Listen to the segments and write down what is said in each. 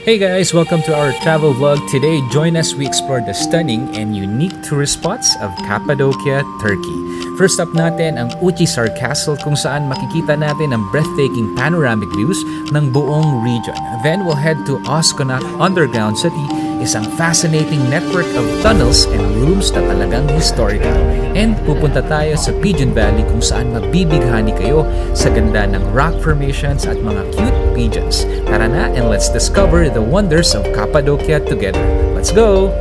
Hey guys, welcome to our travel vlog. Today, join us we explore the stunning and unique tourist spots of Cappadocia, Turkey. First up natin ang Uçhisar Castle kung saan makikita natin ang breathtaking panoramic views ng buong region. Then we'll head to Oskonak Underground City, isang fascinating network of tunnels and rooms na talagang historical. And pupunta tayo sa Pigeon Valley kung saan mabibighani kayo sa ganda ng rock formations at mga cute pigeons. Tara na and let's discover the wonders of Cappadocia together. Let's go!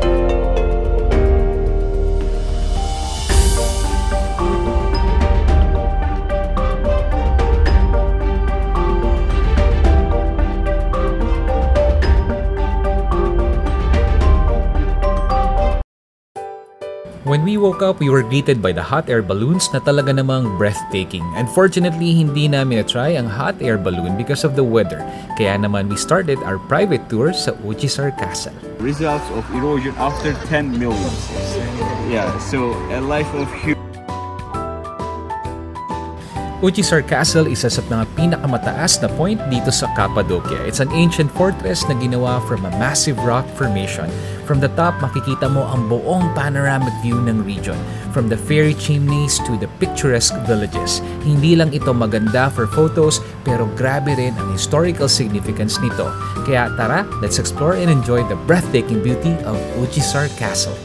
When we woke up, we were greeted by the hot air balloons na talaga namang breathtaking. Unfortunately, hindi namin na-try ang hot air balloon because of the weather. Kaya naman we started our private tour sa Uçhisar Castle. Results of erosion after 10 million. Yeah, so a life of huge. Uçhisar Castle isa sa mga pinakamataas na point dito sa Cappadocia. It's an ancient fortress na ginawa from a massive rock formation. From the top, makikita mo ang buong panoramic view ng region. From the fairy chimneys to the picturesque villages. Hindi lang ito maganda for photos, pero grabe rin ang historical significance nito. Kaya tara, let's explore and enjoy the breathtaking beauty of Uçhisar Castle.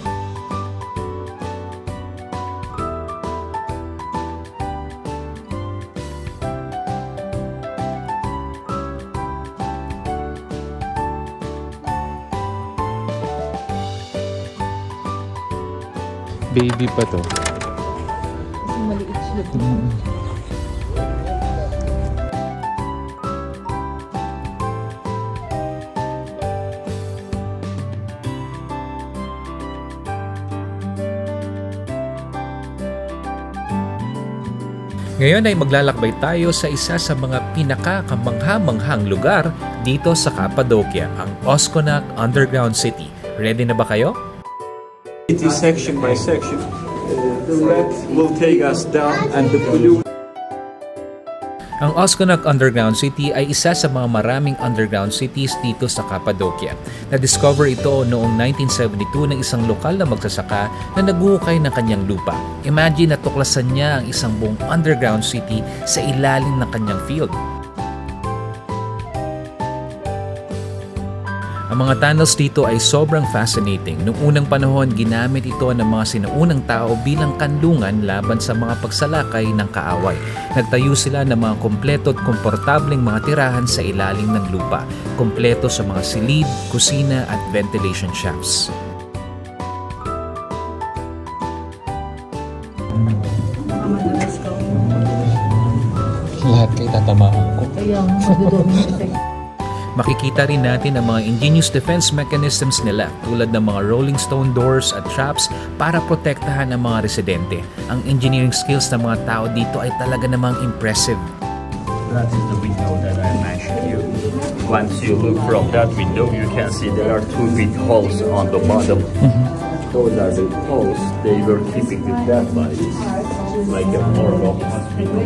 Baby pa to. Kasi maliit siya. Ngayon ay maglalakbay tayo sa isa sa mga pinakakamangha-manghang lugar dito sa Cappadocia, ang Oskonak Underground City. Ready na ba kayo? It is section by section. The red will take us down and the blue. Ang Oskonak Underground City ay isa sa mga maraming underground cities dito sa Cappadocia. Na-discover ito noong 1972 ng isang lokal na magsasaka na naguhukay ng kanyang lupa. Imagine natuklasan niya ang isang buong underground city sa ilalim ng kanyang field. Ang mga tunnels dito ay sobrang fascinating. Noong unang panahon, ginamit ito ng mga sinaunang tao bilang kanlungan laban sa mga pagsalakay ng kaaway. Nagtayo sila ng mga kompleto at komportableng mga tirahan sa ilalim ng lupa, kompleto sa mga silid, kusina at ventilation shafts. Lahat kayo tatamaan ko. Kaya magdodong Makikita rin natin ang mga ingenious defense mechanisms nila tulad ng mga rolling stone doors at traps para protektahan ang mga residente. Ang engineering skills ng mga tao dito ay talaga namang impressive. That is the window that I mentioned you. Once you look from that window, you can see there are two big holes on the bottom. Those are the holes they were keeping the dead bodies, like a morgue of hospital.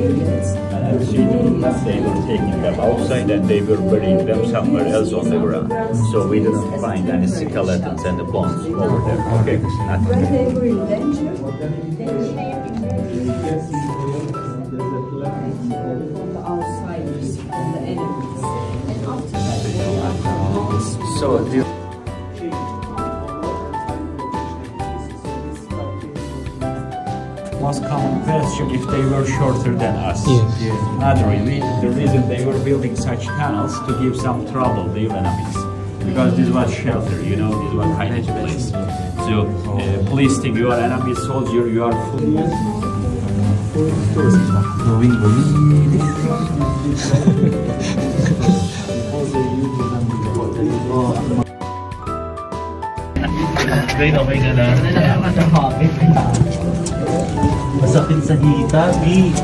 And as you know, they were taking them outside and they were burying them somewhere else on the ground. So we didn't find any skeletons and the bones over there. Okay, nothing. So most common question if they were shorter than us. Yes. Not really. The reason they were building such tunnels to give some trouble to the enemies. Because this was shelter, you know, this was hiding place. So please think you are enemy soldier, you are full. Okay na. Masakit sa hita, B.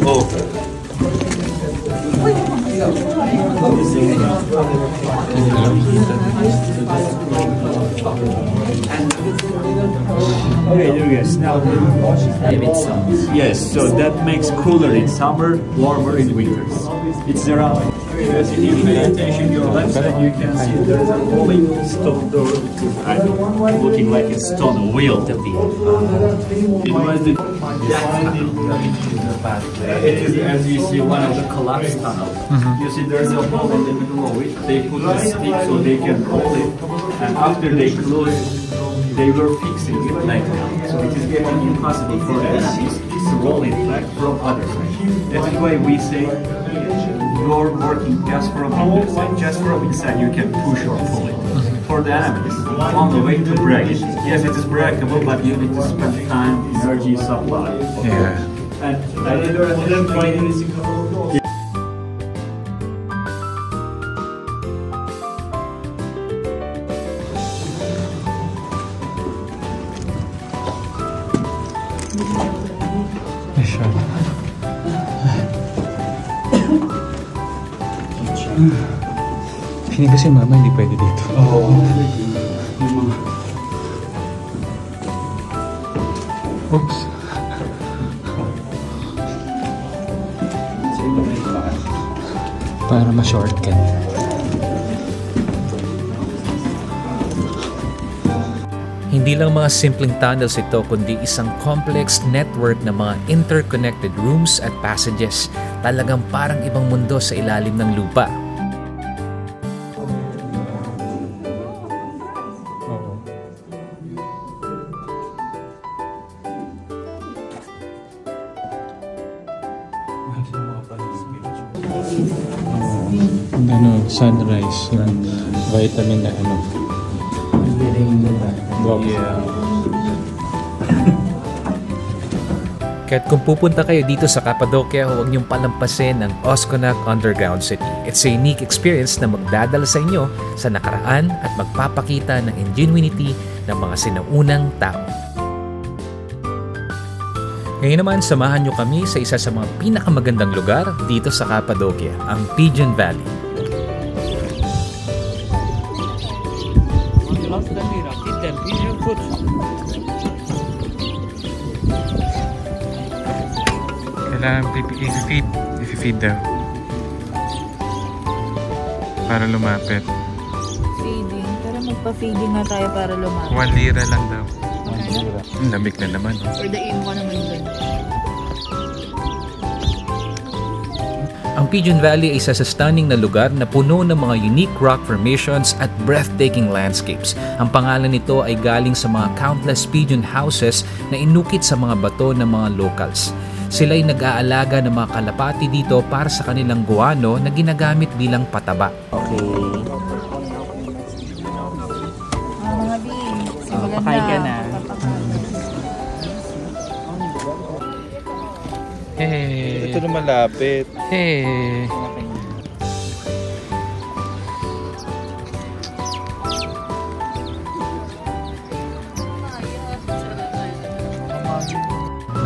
Oh. Okay, there you go. Now yes, so that makes cooler in summer, warmer in winters. It's around. If you pay attention your left side, you can see there's a rolling stone door, looking like a stone wheel. It was the it is, as you see, one of the collapsed tunnels. You see there's a hole in the middle of it. They put a stick so they can roll it, and after they close it, they were fixing it like that. So it is getting impossible for the enemies to roll it back from other side. That is why we say you're working just from inside. Just from inside you can push or pull it. For the enemies, on the way to break it. Yes, it is breakable, but you need to spend time, energy, supply. Yeah. And I didn't find anything. Feeling kasi mama hindi pwede dito. Oo. Oops. Para ma-shortcut. Hindi lang mga simpleng tunnels ito kundi isang complex network ng mga interconnected rooms at passages. Talagang parang ibang mundo sa ilalim ng lupa. Ano, sunrise, yung vitamin na ano. Kaya't kung pupunta kayo dito sa Cappadocia, huwag niyong palampasin ang Oskonak Underground City. It's a unique experience na magdadala sa inyo sa nakaraan at magpapakita ng ingenuity ng mga sinaunang tao. Ngayon naman, samahan niyo kami sa isa sa mga pinakamagandang lugar dito sa Cappadocia, ang Pigeon Valley. Kailangan i-feed daw. Para lumapit. Feeding. Pero magpa-feeding nga tayo para lumapit. 1 lira lang daw. 1 lira. Lamig na naman. Or daim ko naman din. Ang Pigeon Valley ay isa sa stunning na lugar na puno ng mga unique rock formations at breathtaking landscapes. Ang pangalan nito ay galing sa mga countless pigeon houses na inukit sa mga bato ng mga locals. Sila'y nag-aalaga ng mga kalapati dito para sa kanilang guano na ginagamit bilang pataba. Mga B, simulan na. Hey! Ito na malapit. Hey!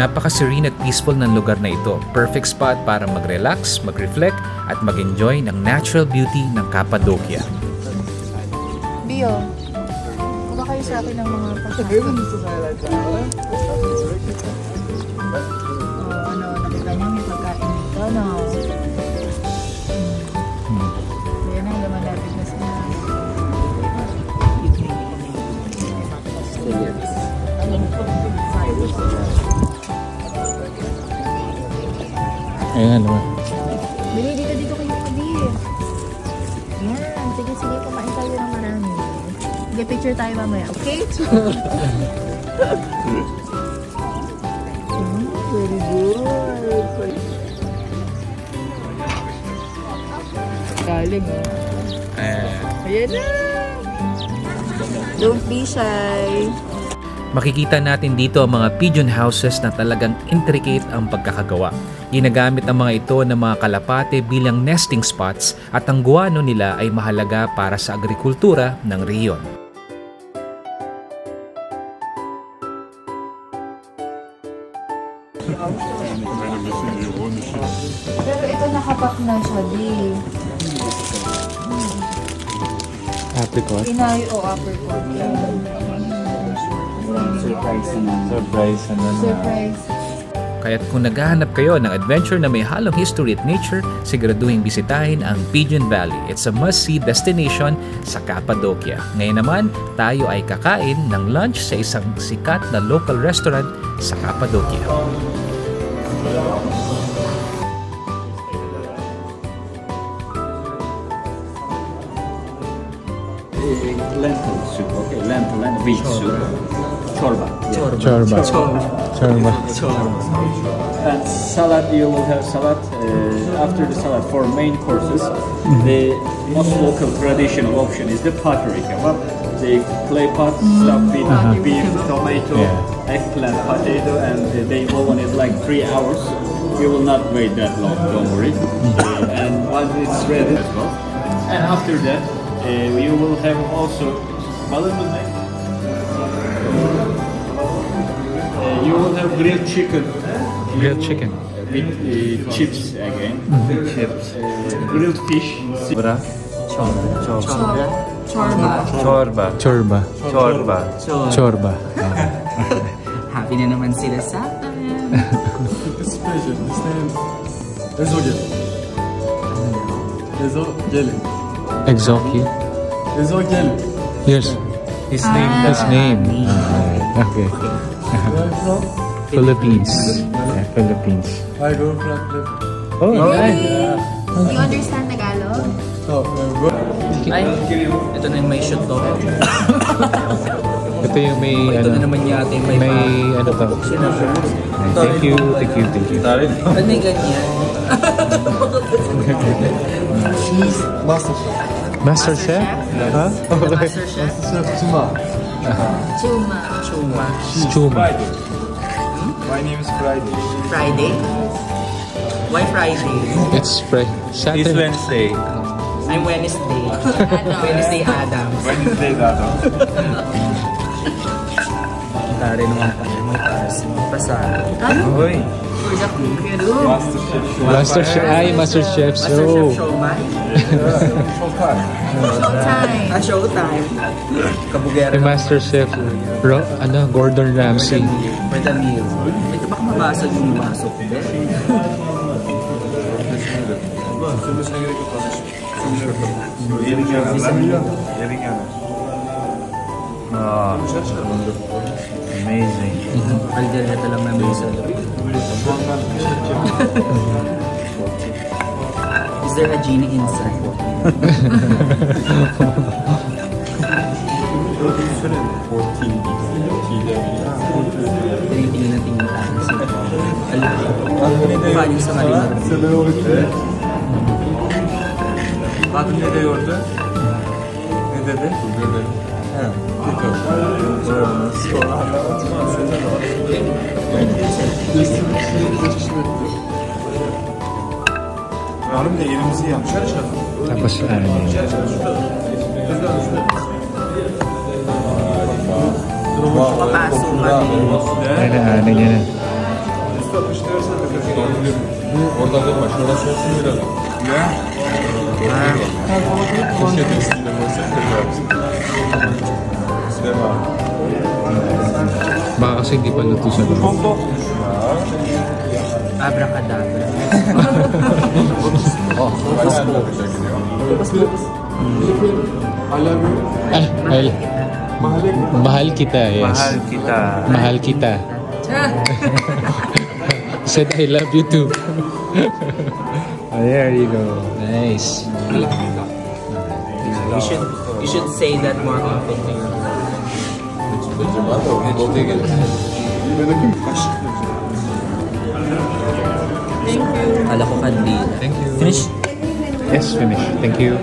Napaka-serene at peaceful ng lugar na ito. Perfect spot para mag-relax, mag-reflect at mag-enjoy ng natural beauty ng Cappadocia. Bio, kuha kayo sa akin ng mga pagkain. Nakita niyo may pagkain dito, no? Yan ang lumalapit na sila. Ayan naman. Bili dito kayo kadi. Yan, sige, kumain tayo ng marami. Sige, picture tayo mamaya, okay? Very good. Galing. Ayan na. Don't be shy. Makikita natin dito ang mga pigeon houses na talagang intricate ang pagkakagawa. Ginagamit ang mga ito ng mga kalapate bilang nesting spots at ang guano nila ay mahalaga para sa agrikultura ng rehiyon. Pero ito nakapak na siya, di. Apricot. Inayo o apricot. Surprise. Surprise. Kaya't kung naghahanap kayo ng adventure na may halong history at nature, siguraduhin bisitahin ang Pigeon Valley. It's a must-see destination sa Cappadocia. Ngayon naman, tayo ay kakain ng lunch sa isang sikat na local restaurant sa Cappadocia. Lentil soup, okay, lentil and wheat soup. Chorba. And salad, you will have salad. After the salad, for main courses, the most local traditional option is the pottery kebab. The clay pot stuffed with beef, tomato, eggplant, potato, and they oven it like 3 hours. You will not wait that long, don't worry. And once it's ready as well. And after that, you will have also you will have grilled chicken. Grilled chicken. With chips again. Chips. Grilled fish. Chorba. Happy na naman sila sa akin. It's special. His name Ezogel. Ezogel. Exoki. Ezogel. Yes. His name. Okay. Where are you from? Philippines. Yeah, Philippines. I go from Philippines. Oh, nice. Do you understand Tagalog? Oh, good. Ay, ito na yung may shoot to. Ito yung may Ito na naman yata yung may ano to. Thank you. Ba't may ganyan? Master Master Chef. Chef? Huh? The Master Chef? Chef Chuma. Chuma. My name is Friday. Friday? Why Friday? It's Saturday. Wednesday. I'm Wednesday. Wednesday Adams. Wednesday, Dado. Tari naman kami mo pasado. Hoy. For the cookery. Master Chef. Ay, Master Chef. Master Chef So, Showman. Showtime. Showtime. Kabugera. yung Master Chef, Gordon Ramsay. For the meal. Ito baka mabasag yung baso ko. Amazing. Aldel na lang namin sa Is there a genie inside? Tinitingin na tingin tayo sa paano sa marimar. Bakit ne diyordu? Ne dedi? Hanım da elimizi yanlış açalım. Tapos Papasok kami. ano niya na. Orada durma. Şurada soğusun biraz. Ne? Baka kasi hindi pa luto sa loob. Abracadabra. Mahal kita, yes. Mahal kita. Said I love you too. Oh, there you go. Nice. You should say that more often to your Thank you. Kala ko kandila. Thank you. Finish? Yes, finish. Thank you.